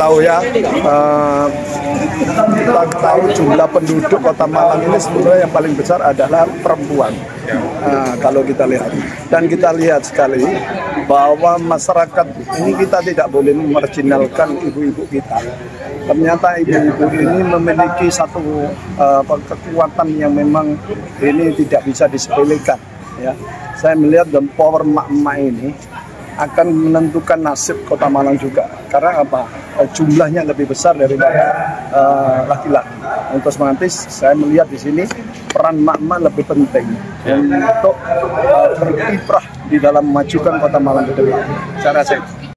tahu ya, kita tahu jumlah penduduk Kota Malang ini sebenarnya yang paling besar adalah perempuan. Kalau kita lihat, dan kita lihat sekali bahwa masyarakat ini kita tidak boleh memarginalkan ibu-ibu kita. Ternyata ibu-ibu ini memiliki satu kekuatan yang memang ini tidak bisa disepelekan. Ya, saya melihat dan power emak-emak ini akan menentukan nasib Kota Malang juga. Karena apa? Jumlahnya lebih besar daripada laki-laki. Untuk semangatis, saya melihat di sini peran emak-emak lebih penting untuk berkiprah di dalam memajukan Kota Malang ke depan. Saya rasa